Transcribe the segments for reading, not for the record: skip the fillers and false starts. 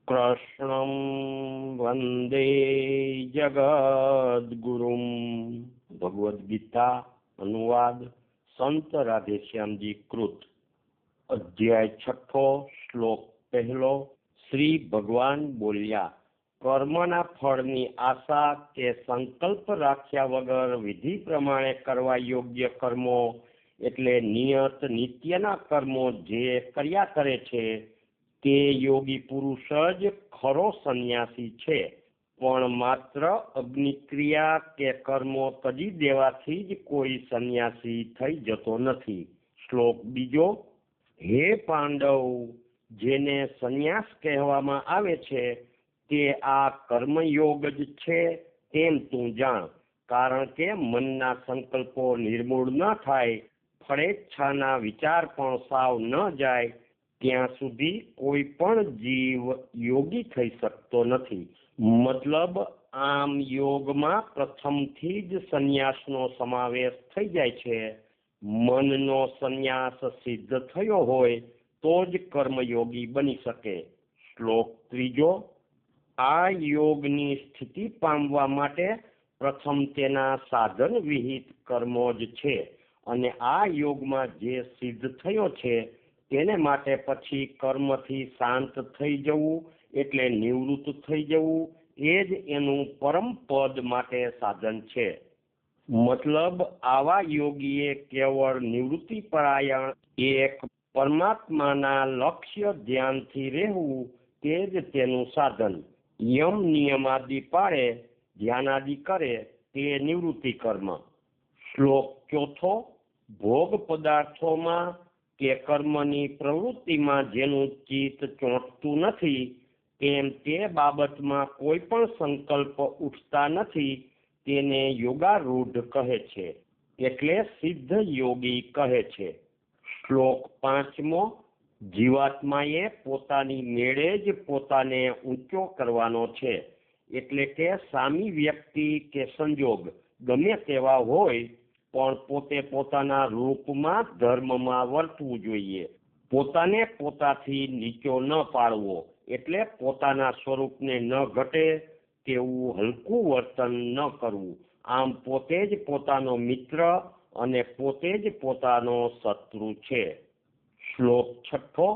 કૃષ્ણં વંદે જગદ્ગુરુમ। ભગવદ્ ગીતા અનુવાદ સંત રાધેશ્યામજી કૃત। અધ્યાય 6 શ્લોક 1। શ્રી ભગવાન બોલ્યા, કર્મના ફળની આશા કે સંકલ્પ રાખ્યા વગર વિધિ પ્રમાણે કરવા યોગ્ય કર્મો એટલે નિયત નિત્યના કર્મો જે કર્યા કરે છે તે યોગી પુરુષ જ ખરો સંન્યાસી છે। પણ માત્ર અગ્નિક્રિયા કે કર્મો તજી દેવાથી જ કોઈ સંન્યાસી થઈ જતો નથી। શ્લોક 2। હે પાંડવ, જેને સંન્યાસ કહેવામાં આવે છે તે આ કર્મયોગ જ છે તેમ તું જાણ। કારણ કે મનના સંકલ્પો નિર્મૂળ ન થાય, ફળેચ્છાના વિચાર પણ સાવ ન જાય ત્યાં સુધી કોઈ પણ જીવ યોગી થઈ શકતો નથી। મતલબ આમ યોગમાં પ્રથમથી જ સંન્યાસનો સમાવેશ થઈ જાય છે। મનનો સંન્યાસ સિદ્ધ થયો હોય તો જ કર્મયોગી બની શકે। શ્લોક 3। આ યોગની સ્થિતિ પામવા માટે પ્રથમ તેના સાધન વિહિત કર્મો જ છે, અને આ યોગમાં જે સિદ્ધ થયો છે તેને માટે પછી કર્મથી શાંત થઈ જવું એટલે નિવૃત્ત થઈ જવું એ જ એનું પરમ પદ માટે સાધન છે। મતલબ આવા યોગીએ કેવળ નિવૃત્તિપરાયણ એક પરમાત્માના લક્ષ્ય ધ્યાનથી રહેવું તે જ તેનું સાધન। યમ નિયમાદિ પાળે, ધ્યાનાદિ કરે તે નિવૃત્તિ કર્મ। શ્લોક 4। ભોગ પદાર્થોમાં કે કર્મની પ્રવૃત્તિમાં જેનું ચિત્ત ચોંટતું નથી તેમ તે બાબતમાં કોઈ પણ સંકલ્પ ઉઠતા નથી તેને યોગારૂઢ કહે છે, એટલે સિદ્ધ યોગી કહે છે। શ્લોક 5। જીવાત્માએ પોતાની મેળે જ પોતાને ઊંચો કરવાનો છે, એટલે કે સામી વ્યક્તિ કે સંજોગ ગમે તેવા હોય પણ પોતે પોતાના રૂપમાં ધર્મમાં વર્તવું જોઈએ। પોતાને પોતાથી નીચો ન પાડવો, એટલે પોતાના સ્વરૂપને ન ઘટે તેવું હલકું વર્તન ન કરવું। આમ પોતે જ પોતાનો મિત્ર અને પોતે જ પોતાનો શત્રુ છે। શ્લોક 6।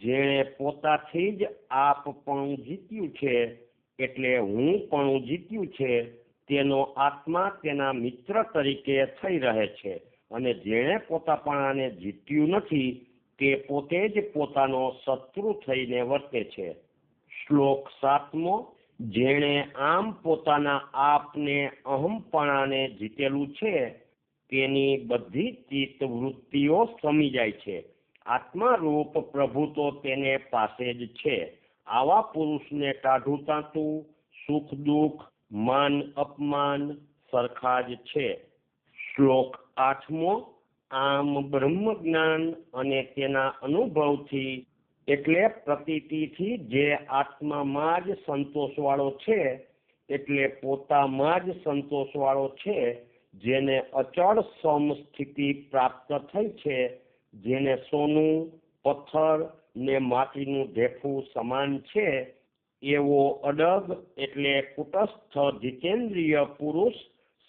જેણે પોતાથી જ આપપણું જીત્યું છે એટલે હું પણ જીત્યું છે તેનો આત્મા તેના મિત્ર તરીકે થઈ રહે છે, અને જેણે પોતાપણાને જીત્યું નથી તે પોતે જ પોતાનો શત્રુ થઈને વર્તે છે। શ્લોક 7। જેણે આમ પોતાના આપને અહમપણાને જીતેલું છે તેની બધી ચિત્ત વૃત્તિઓ સમી જાય છે। આત્મારૂપ પ્રભુ તો તેને પાસે જ છે। આવા પુરુષને ટાઢું તાંતું, સુખ દુઃખ, માન અપમાન સરખા જ છે। શ્લોક 8। આમ બ્રહ્મ જ્ઞાન અને તેના અનુભવથી એટલે પ્રતીતિથી જે આત્મામાં જ સંતોષવાળો છે, એટલે પોતામાં જ સંતોષવાળો છે, જેને અચળ સમસ્થિતિ પ્રાપ્ત થઈ છે, જેને સોનું, પથ્થર ને માટીનું ઢેફું સમાન છે, એવો અડગ એટલે કુટસ્થ જીતેન્દ્રિય પુરુષ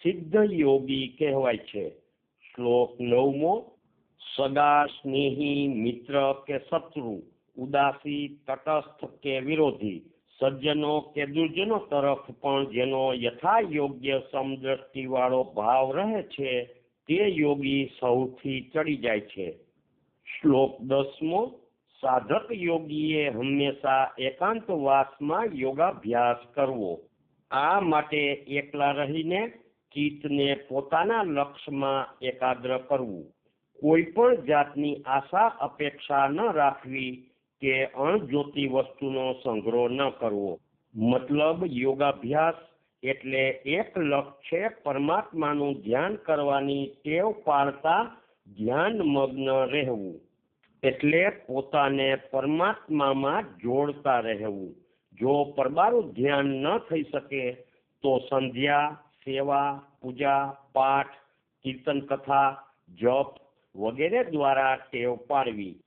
સિદ્ધ યોગી કહેવાય છે। શ્લોક 9। સગા, સ્નેહી, મિત્ર કે શત્રુ, ઉદાસી, તટસ્થ કે વિરોધી, સજ્જનો કે દુર્જનો તરફ પણ જેનો યથા યોગ્ય સમદ્રષ્ટિવાળો ભાવ રહે છે તે યોગી સૌથી ચડી જાય છે। શ્લોક 10। સાધક યોગીએ હંમેશા એકાંતવાસમાં યોગાભ્યાસ કરવો। આ માટે એકલા રહીને ચિત્તને પોતાના લક્ષ્યમાં એકાગ્ર કરવું। કોઈ પણ જાતની આશા અપેક્ષા ન રાખવી કે અણજોતી વસ્તુનો સંગ્રહ ન કરવો। મતલબ યોગાભ્યાસ એટલે એક લક્ષ્ય પરમાત્માનું ધ્યાન કરવાની ટેવ પાડતા ધ્યાનમગ્ન રહેવું, એટલે પોતાને પરમાત્મામાં જોડતા રહેવું। જો પરબારું ધ્યાન ન થઈ શકે તો સંધ્યા, સેવા, પૂજા, પાઠ, કીર્તન કથા, જપ વગેરે દ્વારા ટેવ પાડવી।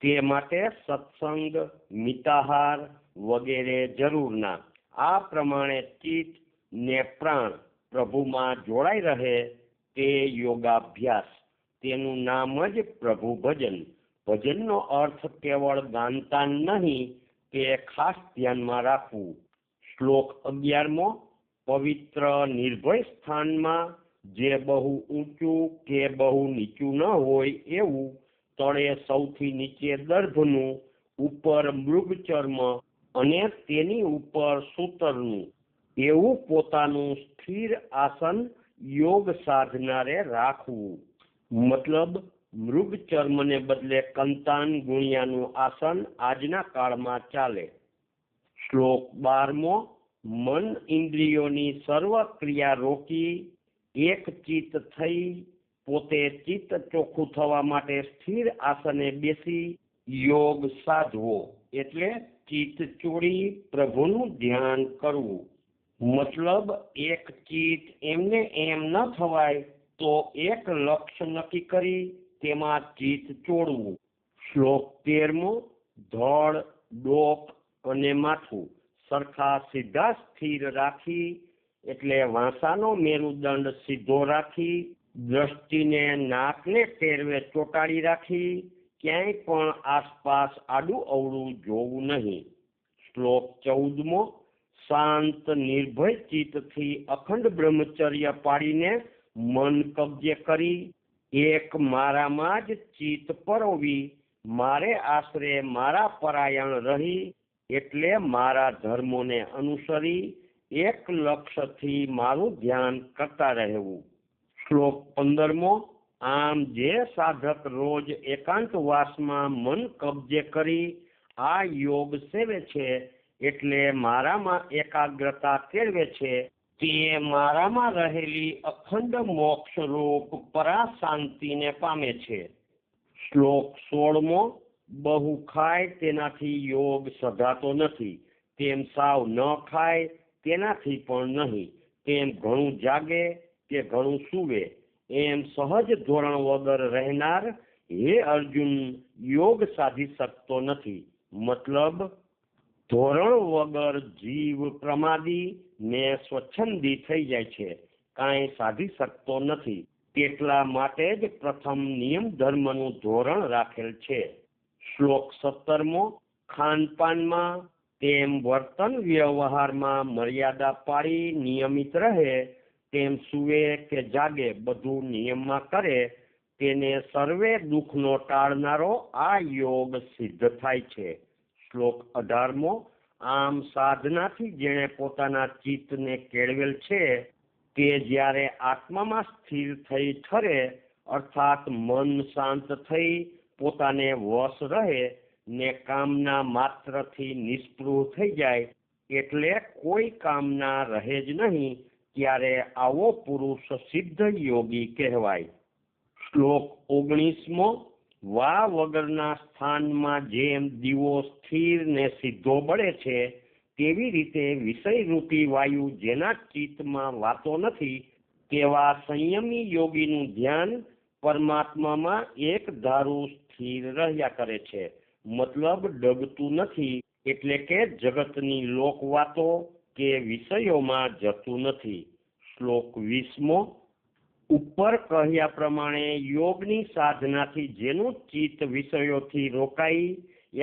તે માટે સત્સંગ, મિતાહાર વગેરે જરૂરના. આ પ્રમાણે ચિત્ત ને પ્રાણ પ્રભુમાં જોડાઈ રહે તે યોગાભ્યાસ. તેનું નામ જ પ્રભુ ભજન. ભજનનો અર્થ કેવળ ગાનતા નહીં, તે ખાસ ધ્યાનમાં રાખવું. શ્લોક 11મો. પવિત્ર નિર્ભય સ્થાનમાં જે બહુ ઊંચું કે બહુ નીચું ન હોય એવું, તળે સૌથી નીચે દર્ભનું, ઉપર મૃગચર્મ અને તેની ઉપર સૂતરનું એવું પોતાનું સ્થિર આસન યોગ સાધનારે રાખવું. મતલબ મૃગચર્મને બદલે કંતાન ગુણિયાનું આસન આજના કાળમાં ચાલે. શ્લોક 12મો. મન ઇન્દ્રિયોની સર્વ ક્રિયા રોકી એક ચિત્ત થઈ પોતે ચિત્ત ચોખ્ખું થવા માટે સ્થિર આસને બેસી યોગ સાધવો, એટલે ચિત્ત ચોડી પ્રભુનું ધ્યાન કરવું. મતલબ એક ચિત્ત એમને એમ ન થવાય તો એક લક્ષ્ય નક્કી કરી તેમાં ચિત્ત ચોડવું. શ્લોક 13મો. ધડ, ડોક અને માથું સરખા સીધા સ્થિર રાખી, એટલે વાંસાનો મેરુદંડ સીધો રાખી, દ્રષ્ટિને નાકને ટેરવે ચોટાડી રાખી, ક્યાંય પણ આસપાસ આડું અવળું જોવું નહીં. શ્લોક 14મો. શાંત નિર્ભય ચિત્તથી અખંડ બ્રહ્મચર્ય પાડીને મન કબજે કરી એક મારામાં જ ચિત્ત પરોવી, મારે આશરે મારા પરાયણ રહી, એટલે મારા ધર્મોને અનુસરી એક લક્ષ્યથી મારું ધ્યાન કરતા રહેવું. શ્લોક 15મો. આમ જે સાધક રોજ એકાંતવાસમાં મન કબજે કરી આ યોગ સેવે છે, એટલે મારામાં એકાગ્રતા કેળવે છે, તે મારામાં રહેલી અખંડ મોક્ષ રૂપ પરા શાંતિને પામે છે. શ્લોક 16મો. બહુ ખાય તેનાથી યોગ સધાતો નથી, તેમ સાવ ન ખાય તેનાથી પણ નહીં, તેમ ઘણું જાગે કે ઘણું સૂવે એમ સહજ ધોરણ વગર રહેનાર હે અર્જુન યોગ સાધી શકતો નથી. મતલબ ધોરણ વગર જીવ પ્રમાદી ને સ્વચ્છંદી થઈ જાય છે, કાંઈ સાધી શકતો નથી. તેટલા માટે જ પ્રથમ નિયમ ધર્મનું ધોરણ રાખેલ છે. શ્લોક 17મો. ખાનપાનમાં તેમ વર્તન વ્યવહારમાં મર્યાદા પાડી નિયમિત રહે, તેમ સૂવે કે જાગે બધું નિયમમાં કરે, તેને સર્વે દુઃખનો ટાળનારો આ યોગ સિદ્ધ થાય છે. શ્લોક 18મો. આમ સાધનાથી જેણે પોતાના ચિત્તને કેળવેલ છે, તે જ્યારે આત્મામાં સ્થિર થઈ ઠરે, અર્થાત મન શાંત થઈ પોતાને વશ રહે ને કામના માત્રથી નિસ્પૃહ થઈ જાય, એટલે કોઈ કામના રહે જ નહીં, ત્યારે આવો પુરુષ સિદ્ધ યોગી કહેવાય. શ્લોક 19મો. વા વગરના સ્થાનમાં જેમ દીવો સ્થિર ને સીધો બળે છે, તેવી રીતે વિષયરૂપી વાયુ જેના ચિત્તમાં વાતો નથી, તેવા સંયમી યોગીનું ધ્યાન પરમાત્મામાં એક ધારું સ્થિર રહ્યા કરે છે. મતલબ ડગતું નથી, એટલે કે જગતની લોકવાતો કે વિષયોમાં જતું નથી. શ્લોક 20મો. ઉપર કહ્યા પ્રમાણે યોગની સાધનાથી જેનું ચિત્ત વિષયોથી રોકાઈ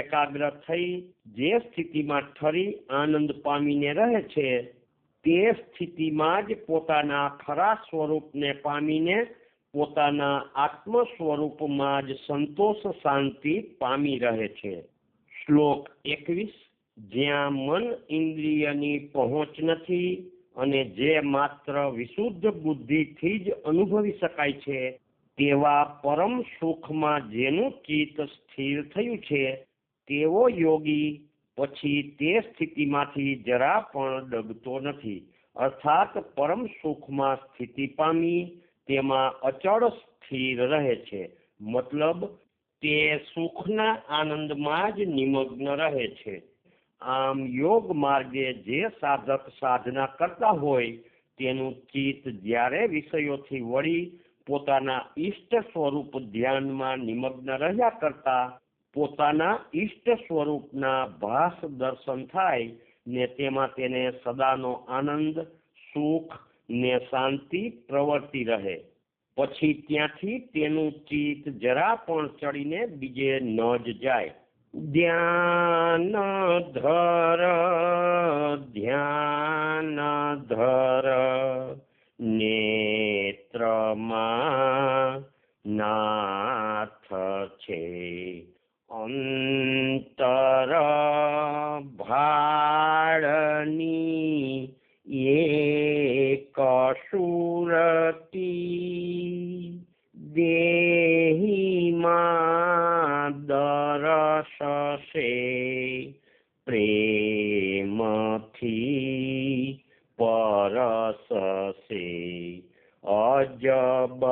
એકાગ્ર થઈ જે સ્થિતિમાં ઠરી આનંદ પામીને રહે છે, તે સ્થિતિમાં જ પોતાના ખરા સ્વરૂપને પામીને પોતાના આત્મ સ્વરૂપમાં જ સંતોષ શાંતિ પામી રહે છે. શ્લોક 21. જ્યાં મન ઇન્દ્રિયની પહોંચ નથી અને જે માત્ર વિશુદ્ધ બુદ્ધિથી જ અનુભવી શકાય છે, તેવા પરમ સુખમાં જેનું ચિત્ત સ્થિર થયું છે, તેવો યોગી પછી તે સ્થિતિમાંથી જરા પણ ડગતો નથી, અર્થાત પરમ સુખમાં સ્થિતિ પામી તેમાં અચળ સ્થિર રહે છે. મતલબ તે સુખના આનંદમાં જ નિમગ્ન રહે છે. આમ યોગ માર્ગે જે સાધક સાધના કરતા હોય તેનું ચિત્ત જ્યારે વિષયોથી વળી પોતાના ઈષ્ટ સ્વરૂપ ધ્યાનમાં નિમગ્ન રહ્યા કરતા પોતાના ઈષ્ટ સ્વરૂપના ભાસ દર્શન થાય ને તેમાં તેને સદાનો આનંદ, સુખ ને શાંતિ પ્રવર્તી રહે. પછી ત્યાંથી તેનું ચિત્ત જરા પણ ચડીને બીજે ન જ જાય. ધ્યાન ધર નેત્રમાં નાથ છે, અંતર ભાળની એક સુરતી, દેહીમાં દરસશે પ્રેમથી પરસશે. અજબ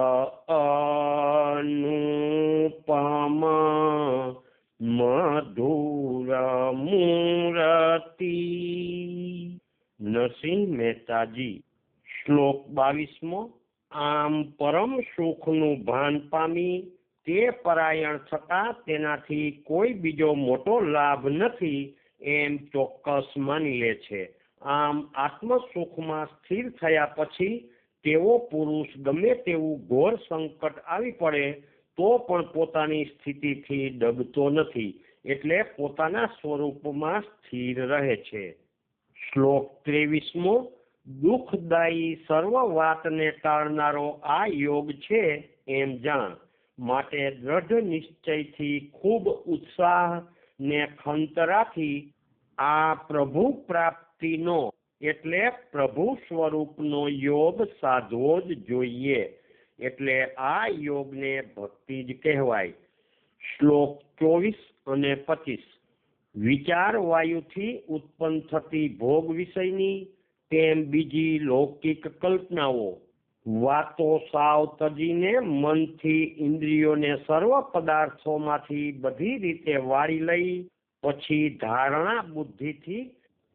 અનુપમ મધુર મૂર્તિ. નરસિંહ મહેતાજી. શ્લોક 22મો. આમ પરમ સુખનું ભાન પામી તે પરાયણ થતા તેનાથી કોઈ બીજો મોટો લાભ નથી એમ ચોક્કસ માની લે છે. આમ આત્મ સુખમાં સ્થિર થયા પછી તેવો પુરુષ ગમે તેવું ઘોર સંકટ આવી પડે તો પણ પોતાની સ્થિતિથી ડગતો નથી, એટલે પોતાના સ્વરૂપમાં સ્થિર રહે છે. શ્લોક 23મો. દુઃખદાયી સર્વ વાતને ટાળનારો આ યોગ છે એમ જાણ. માટે દ્રઢ નિશ્ચયથી ખૂબ ઉત્સાહ ને ખંતરાથી આ પ્રભુ પ્રાપ્તિનો એટલે પ્રભુ સ્વરૂપનો યોગ સાધવો જ જોઈએ. એટલે આ યોગને ભક્તિ જ કહેવાય. શ્લોક 24 અને 25. વિચાર વાયુથી ઉત્પન્ન થતી ભોગ વિષયની તેમ બીજી લૌકિક કલ્પનાઓ વાતો સાવ તજીને મનથી ઇન્દ્રિયોને સર્વ પદાર્થોમાંથી બધી રીતે વાળી લઈ પછી ધારણા બુદ્ધિથી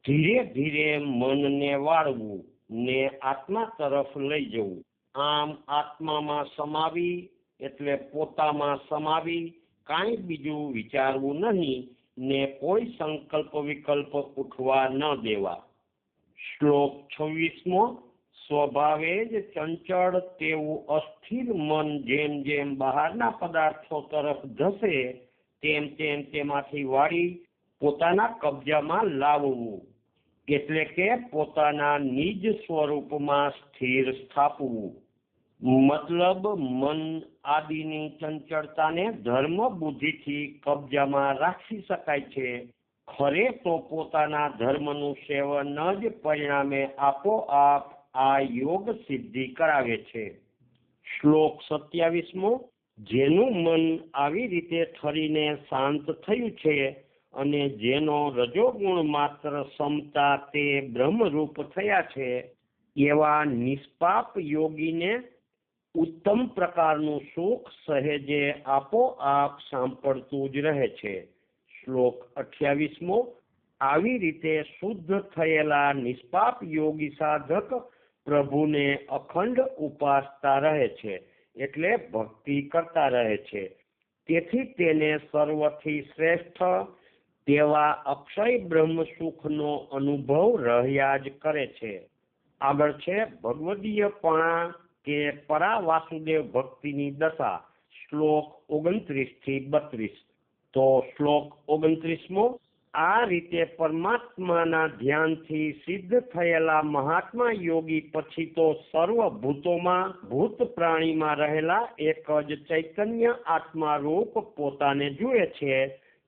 ધીરે ધીરે મનને વાળવું ને આત્મા તરફ લઈ જવું. આમ આત્મામાં સમાવી એટલે પોતામાં સમાવી કાંઈ બીજું વિચારવું નહીં ને કોઈ સંકલ્પ વિકલ્પ ઉઠવા ન દેવા. શ્લોક 26મો. સ્વભાવે જ ચંચળ તેવું અસ્થિર મન જેમ જેમ બહારના પદાર્થો તરફ ધસે તેમ તેમ તેમાંથી વાળી પોતાના કબજામાં લાવવું, એટલે કે પોતાના નિજ સ્વરૂપમાં સ્થિર સ્થાપવું. મતલબ મન આદિની ચંચળતાને ધર્મ બુદ્ધિથી કબજામાં રાખી શકાય છે. ખરે તો પોતાના ધર્મનું સેવન જ પરિણામે આપોઆપ આ યોગ સિદ્ધિ કરાવે છે. શ્લોક 27મો. જેનું મન આવી રીતે ઠરીને શાંત થયું છે અને જેનો રજોગુણ માત્ર સમતા તે બ્રહ્મરૂપ થયા છે એવા નિષ્પાપ યોગીને ઉત્તમ પ્રકારનું સુખ સહેજે આપોઆપ સાંપડતું જ રહે છે. શ્લોક 28મો. આવી રીતે શુદ્ધ થયેલા નિષ્પાપ યોગી સાધક પ્રભુને અખંડ ઉપાસતા રહે છે, એટલે ભક્તિ કરતા રહે છે. તેથી તેને સર્વથી શ્રેષ્ઠ તેવા અક્ષય બ્રહ્મ સુખનો અનુભવ રહ્યા જ કરે છે. આગળ છે ભગવદીયપણા કે પરા વાસુદેવ ભક્તિની દશા. શ્લોક 29 થી 32. તો શ્લોક 29મો. આ રીતે પરમાત્માના ધ્યાનથી સિદ્ધ થયેલા મહાત્મા યોગી પછી તો સર્વ ભૂતોમાં ભૂત પ્રાણીમાં રહેલા એક જ ચૈતન્ય આત્મા રૂપ પોતાને જુએ છે,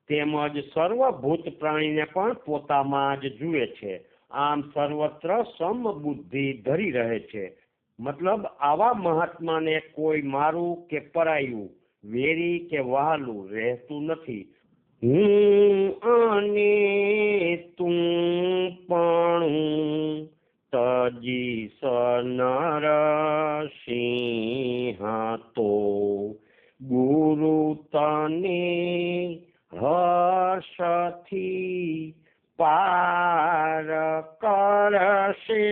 તેમજ સર્વ ભૂત પ્રાણીને પણ પોતામાં જ જુએ છે. આમ સર્વત્ર સમ બુદ્ધિ ધરી રહે છે. મતલબ આવા મહાત્માને કોઈ મારું કે પરાયું, વેરી કે વહાલું રહેતું નથી. હું અને તું પણ તજી નરસિંહ તો ગુરુ તને હર્ષથી પાર કરશે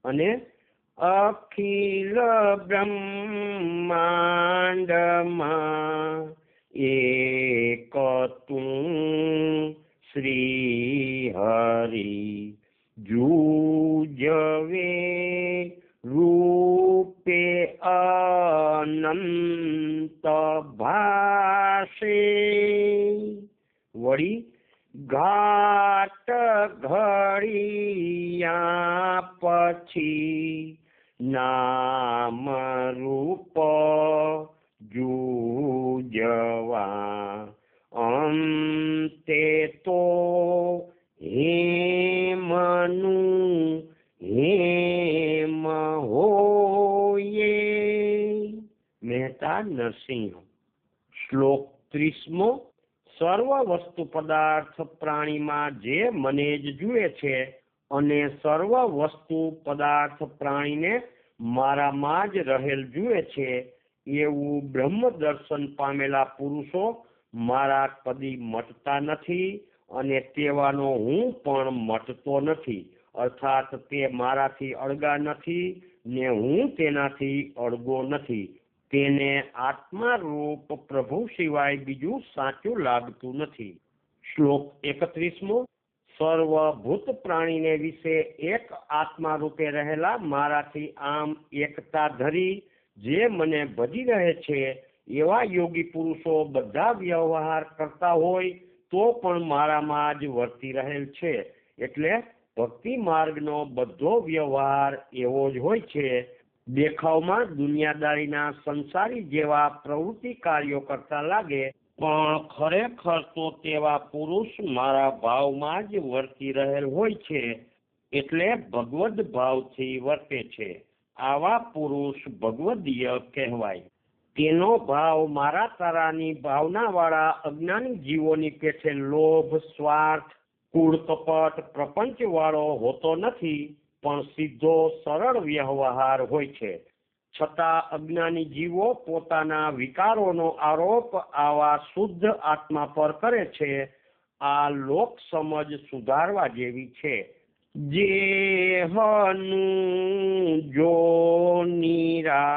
અને અખિલ બ્રહ્માંડમાં એક તું શ્રી હરિ જુજવે રૂપે અનંત ભાષે વળી ઘાટ ઘડિયા પછી નામ રૂપ જુજવા અંતે તો હેમનું હેમ હોયે. મહેતા નરસિંહ. શ્લોક 30મો. સર્વ વસ્તુ પદાર્થ પ્રાણીમાં જે મને જ જુએ છે અને સર્વ વસ્તુ પદાર્થ પ્રાણીને મારામાં જ રહેલ જુએ છે એવું બ્રહ્મ દર્શન પામેલા પુરુષો મારા કદી મટતા નથી અને તેવાનો હું પણ મટતો નથી. અર્થાત તે મારાથી અળગા નથી ને હું તેનાથી અળગો નથી. તેને આત્મા રૂપ પ્રભુ સિવાય બીજું સાચું લાગતું નથી. શ્લોક 31મો. સર્વભૂત પ્રાણીને વિશે એક આત્મા રૂપે રહેલા મારાથી આમ એકતા ધરી જે મને ભજી રહે છે એવા યોગી પુરુષો બધા વ્યવહાર કરતા હોય તો પણ મારામાં જ વર્તી રહેલ છે. એટલે ભક્તિ માર્ગનો બધો વ્યવહાર એવો જ હોય છે. દેખાવમાં દુનિયાદારીના સંસારી જેવા પ્રવૃત્તિ કાર્યો કરતા લાગે પણ ખરેખર તો તેવા પુરુષ મારા ભાવમાં જ વર્તી રહેલ હોય છે. એટલે ભગવદ ભાવથી વર્તે છે. આવા પુરુષ ભગવદીય કહેવાય. તેનો ભાવ મારા તારાની ભાવનાવાળા અજ્ઞાની જીવોની પેઠે લોભ, સ્વાર્થ, કૂળ, કપટ, પ્રપંચ વાળો હોતો નથી પણ સીધો સરળ વ્યવહાર હોય છે. છતાં અજ્ઞાની જીવો પોતાના વિકારોનો આરોપ આવા શુદ્ધ આત્મા પર કરે છે. આ લોક સમજ સુધારવા જેવી છે. જેહનું જો નિરાકારમાં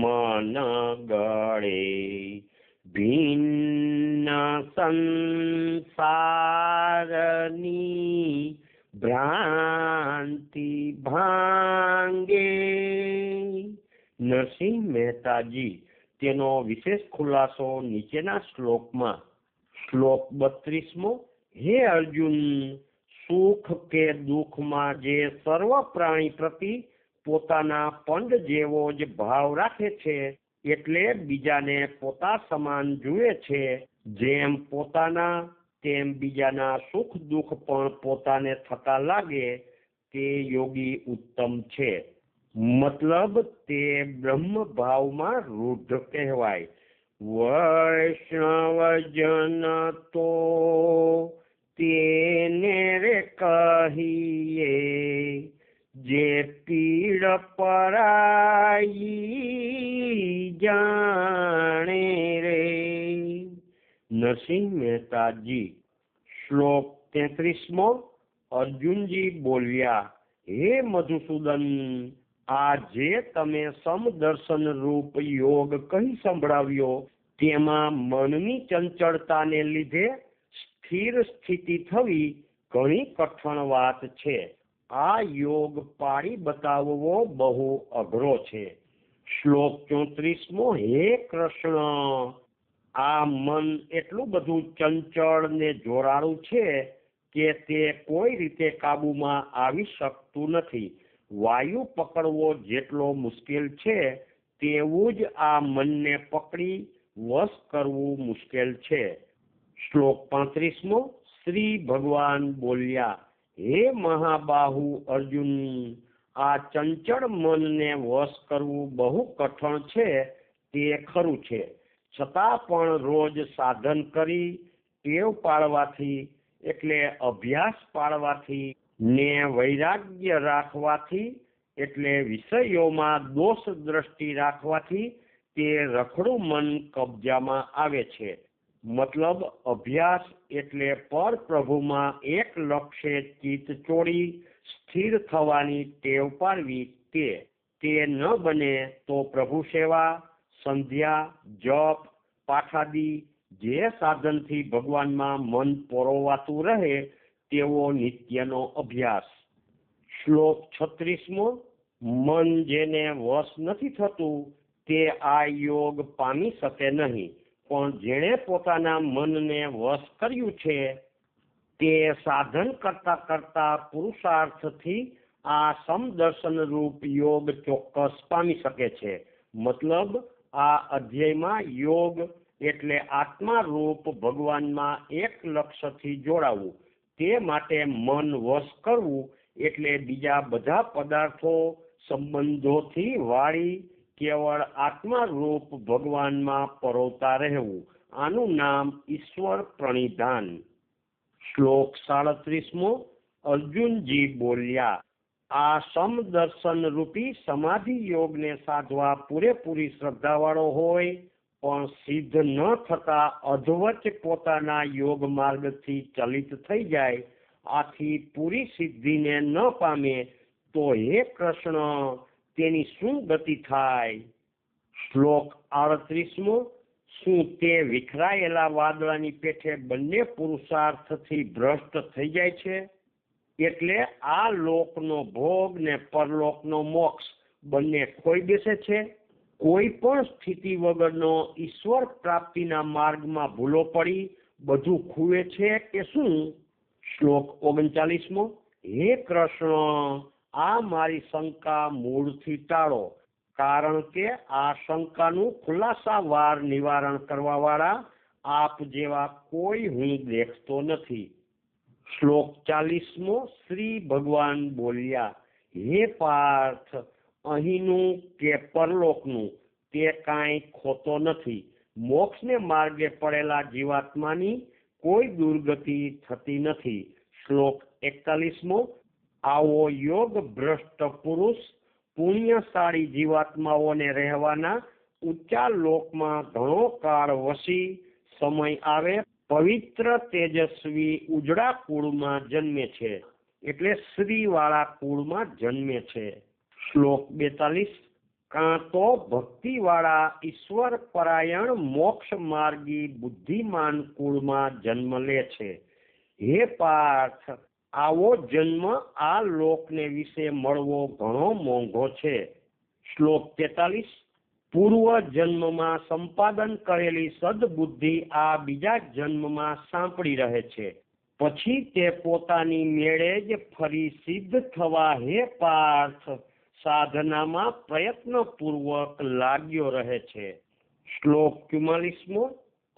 મન ગળે ભિન્ન સંસારની ભ્રાંતિ ભાંગે. નરસિંહ મહેતાજી. તેનો વિશેષ ખુલાસો નીચેના શ્લોકમાં. શ્લોક 32મો. હે અર્જુન, સુખ કે દુઃખમાં જે સર્વ પ્રાણી પ્રતિ પોતાના પંડ જેવો જ ભાવ રાખે છે એટલે બીજાને પોતા સમાન જુએ છે. જેમ પોતાના તેમ બીજાના સુખ દુઃખ પણ પોતાને થતા લાગે તે યોગી ઉત્તમ છે. મતલબ તે બ્રહ્મ ભાવમાં રૂઢ કહેવાય. વૈષ્ણવજન તો તેને રે કહીએ જે પીડ પરાઈ જાણે રે. નરસિંહ મહેતાજી. શ્લોક 33મો. અર્જુનજી બોલ્યા, હે મધુસૂદન, આ જે તમે સમદર્શન રૂપ યોગ કહી સંભળાવ્યો તેમાં મનની ચંચળતાને લીધે સ્થિર સ્થિતિ થવી ઘણી કઠણ વાત છે. આ યોગ પાડી બતાવવો બહુ અઘરો છે. શ્લોક 34મો. હે કૃષ્ણ, આ મન એટલું બધું ચંચળ ને જોરાળું છે કે તે કોઈ રીતે કાબુમાં આવી શકતું નથી. વાયુ પકડવો જેટલો મુશ્કેલ છે તેવું જ આ મનને પકડી વશ કરવું મુશ્કેલ છે. શ્લોક 35મો. શ્રી ભગવાન બોલ્યા, હે મહાબાહુ અર્જુન, આ ચંચળ મનને વશ કરવું બહુ કઠણ છે તે ખરું છે. છતાં પણ રોજ સાધન કરી ટેવ પાડવાથી એટલે અભ્યાસ પાડવાથી ને વૈરાગ્ય રાખવાથી એટલે વિષયોમાં દોષ દ્રષ્ટિ રાખવાથી તે રખડું મન કબજામાં આવે છે. મતલબ અભ્યાસ એટલે પર પ્રભુમાં એક લક્ષ્ય ચિત્ત ચોડી સ્થિર થવાની ટેવ પાડવી તે. તે ન બને તો પ્રભુ સેવા, સંધ્યા, જપ, પાઠાદી જે સાધનથી ભગવાનમાં મન પરોવાતું રહે તેવો નિત્યનો અભ્યાસ. શ્લોક 36મો. મન જેને વશ નથી થતું તે આ યોગ પામી શકે નહીં, પણ જેણે પોતાના મનને વશ કર્યું છે તે સાધન કરતા કરતા પુરુષાર્થથી આ સમદર્શન રૂપ યોગ ચોક્કસ પામી શકે છે. મતલબ આ અધ્યાયમાં યોગ એટલે આત્મા રૂપ ભગવાનમાં એક લક્ષ્યથી જોડાવું, તે માટે મન વશ કરવું એટલે બીજા બધા પદાર્થો સંબંધોથી વાળી કેવળ આત્મા રૂપ ભગવાનમાં પરોવતા રહેવું. આનું નામ ઈશ્વર પ્રણિધાન. શ્લોક 37મો. અર્જુનજી બોલ્યા, આ સમદર્શન રૂપી સમાધિ યોગને સાધવા પૂરેપૂરી શ્રદ્ધાવાળો હોય પણ સિદ્ધ ન થતા અધવચ પોતાના યોગ માર્ગથી ચલિત થઈ જાય, આથી પૂરી સિદ્ધિને ન પામે તો હે કૃષ્ણ તેની શું ગતિ થાય? શ્લોક 38મો. શું તે વિખરાયેલા વાદળાની પેઠે બંને પુરુષાર્થથી ભ્રષ્ટ થઈ જાય છે? એટલે આ લોકનો ભોગ ને પરલોકનો મોક્ષ બંને ખોઈ બેસે છે? કોઈ પણ સ્થિતિ વગરનો ઈશ્વર પ્રાપ્તિના માર્ગમાં ભૂલો પડી બધું ખુવે છે કે શું? શ્લોક 39મો. હે કૃષ્ણ, આ મારી શંકા મૂળથી ટાળો, કારણ કે આ શંકાનું ખુલાસાવાર નિવારણ કરવા વાળા આપ જેવા કોઈ હું દેખતો નથી. શ્લોક 40મો. શ્રી ભગવાન બોલ્યા, હે પાર્થ, અહીંનું કે પરલોકનું તે કાંઈ ખોતો નથી. મોક્ષને માર્ગે પડેલા જીવાત્માની કોઈ દુર્ગતિ થતી નથી. શ્લોક 41મો. આવો યોગ ભ્રષ્ટ પુરુષ પુણ્યશાળી જીવાત્માઓને રહેવાના ઊંચા લોકમાં ઘણો કાળ વસી સમય આવે પવિત્ર તેજસ્વી ઉજળા કુળમાં જન્મે છે, એટલે શ્રીવાળા કુળમાં જન્મે છે. શ્લોક 42. કાં તો ભક્તિવાળા ઈશ્વર પરાયણ મોક્ષ માર્ગી બુદ્ધિમાન કુળમાં જન્મ લે છે. હે પાર્થ, આવો જન્મ આ લોકને વિશે મળવો ઘણો મોંઘો છે. શ્લોક 43. પૂર્વ જન્મમાં સંપાદન કરેલી સદબુદ્ધિ આ બીજા જન્મમાં સાંપડી રહે છે, પછી તે પોતાની મેળે જ ફરી સિદ્ધ થવા હે પાર્થ સાધનામાં પ્રયત્નપૂર્વક લાગ્યો રહે છે. શ્લોક 44મો.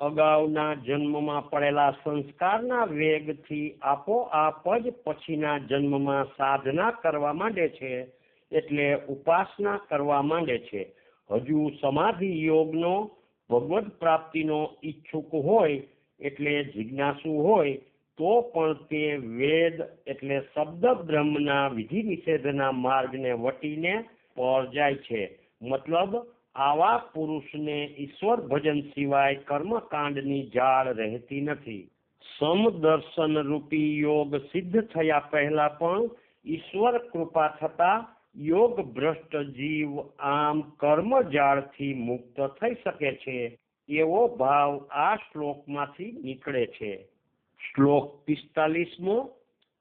અગાઉના જન્મમાં પડેલા સંસ્કારના વેગથી આપોઆપ જ પછીના જન્મમાં સાધના કરવા માંડે છે, એટલે ઉપાસના કરવા માંડે છે. હજુ સમાધિ યોગનો ભગવદ પ્રાપ્તિનો ઈચ્છુક હોય એટલે જિજ્ઞાસુ હોય તો પણ તે વેદ એટલે શબ્દ બ્રહ્મના વિધિ નિષેધના માર્ગને વટીને પર જાય છે. મતલબ આવા પુરુષને ઈશ્વર ભજન સિવાય કર્મકાંડની જાળ રહેતી નથી. સમદર્શન રૂપી યોગ સિદ્ધ થયા પહેલા પણ ઈશ્વર કૃપા થતા યોગ ભ્રષ્ટ જીવ આમ કર્મજાળથી મુક્ત થઈ શકે છે, એવો ભાવ આ શ્લોકમાંથી નીકળે છે. શ્લોક 45મો.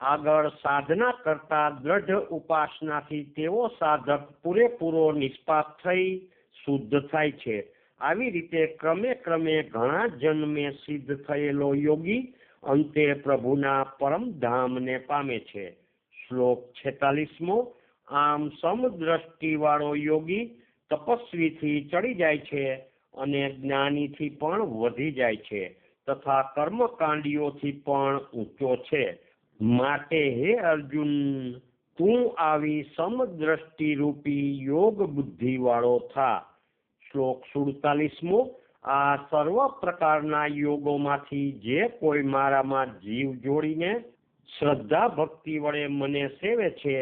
આગળ સાધના કરતા દ્રઢ ઉપાસનાથી તેવો સાધક પૂરેપૂરો નિષ્પાપ થઈ શુદ્ધ થાય છે. આવી રીતે ક્રમે ક્રમે ઘણા જન્મે સિદ્ધ થયેલો યોગી અંતે પ્રભુના પરમધામને પામે છે. શ્લોક 46મો. આમ સમદ્રષ્ટિ વાળો યોગી તપસ્વીથી ચડી જાય છે અને જ્ઞાનીથી પણ વધી જાય છે તથા કર્મકાંડીઓથી પણ ઊંચો છે. માટે હે અર્જુન, તું આવી સમદ્રષ્ટિ રૂપી યોગ બુદ્ધિ વાળો થા. શ્લોક 47મો. આ સર્વ પ્રકારના યોગોમાંથી જે કોઈ મારામાં જીવ જોડીને શ્રદ્ધા ભક્તિ વડે મને સેવે છે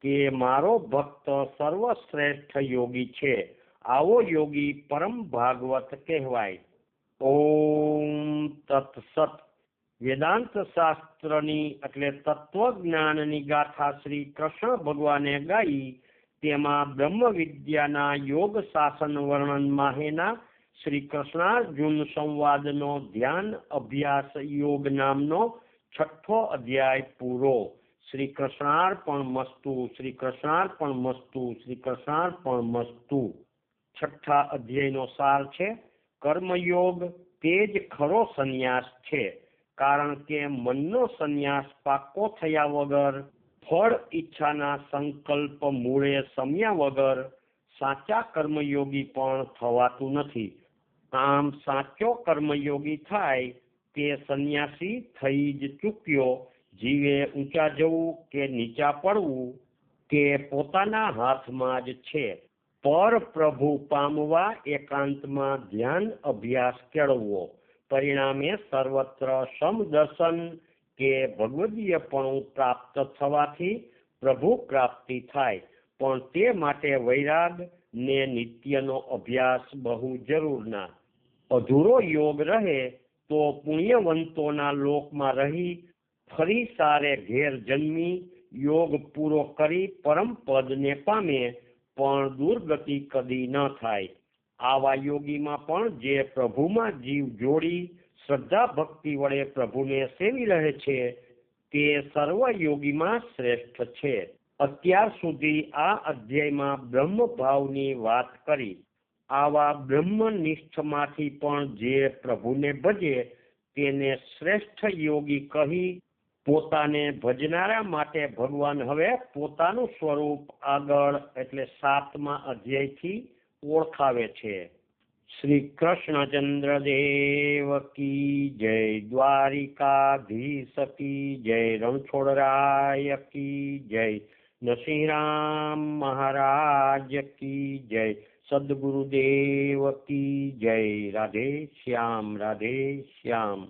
તે મારો ભક્ત સર્વશ્રેષ્ઠ યોગી છે. આવો યોગી પરમ ભાગવત કહેવાય. ઓમ તત્સત. વેદાંત શાસ્ત્રની એટલે તત્વજ્ઞાનની ગાથા શ્રી કૃષ્ણ ભગવાને ગાઈ તેમાં બ્રહ્મ વિદ્યાના યોગ શાસન વર્ણન માહેના શ્રી કૃષ્ણાર્જુન સંવાદનો ધ્યાન અભ્યાસ યોગ નામનો 6થો અધ્યાય પૂરો. શ્રી કૃષ્ણાર્પણમસ્તુ, શ્રી કૃષ્ણાર્પણમસ્તુ, શ્રી કૃષ્ણાર્પણમસ્તુ. 6થા અધ્યાયનો સાર છે કર્મયોગ તે જ ખરો સંન્યાસ છે, કારણ કે મનનો સંન્યાસ પાક્કો થયા વગર, ફળ ઈચ્છાના સંકલ્પ મૂળે સમ્યા વગર સાચા કર્મયોગી પણ થવાતું નથી. આમ સાચો કર્મયોગી થાય તે સંન્યાસી થઈ જ ચૂક્યો. જીવે ઊંચા જવું કે નીચા પડવું તે પોતાના હાથમાં જ છે. પર પ્રભુ પામવા એકાંતમાં ધ્યાન અભ્યાસ કેળવવો, પરિણામે સર્વત્ર સમદર્શન કે ભગવદીયપણું પ્રાપ્ત થવાથી પ્રભુ પ્રાપ્તિ થાય. પણ તે માટે વૈરાગ ને નિત્યનો અભ્યાસ બહુ જરૂરના. અધૂરો યોગ રહે તો પુણ્યવંતોના લોકમાં રહી ફરી સારે ઘેર જન્મી યોગ પૂરો કરી પરમ પદને પામે, પણ દુર્ગતિ કદી ન થાય. આવા યોગીમાં પણ જે પ્રભુમાં જીવ જોડી શ્રદ્ધા ભક્તિ વડે પ્રભુને સેવી રહે છે તે સર્વ યોગીમાં શ્રેષ્ઠ છે. અત્યાર સુધી આ અધ્યાયમાં બ્રહ્મ ભાવની વાત કરી. આવા બ્રહ્મનિષ્ઠમાંથી પણ જે પ્રભુને ભજે તેને શ્રેષ્ઠ યોગી કહી પોતાને ભજનારા માટે ભગવાન હવે પોતાનું સ્વરૂપ આગળ એટલે 7મા અધ્યાયથી ઓળખાવે છે. શ્રી કૃષ્ણચંદ્ર દેવ કી જય, દ્વારિકાધીશ કી જય, રણછોડરાય કી જય, નરસિંહરામ મહારાજ કી જય, સદગુરુદેવ કી જય. રાધે શ્યામ, રાધે શ્યામ.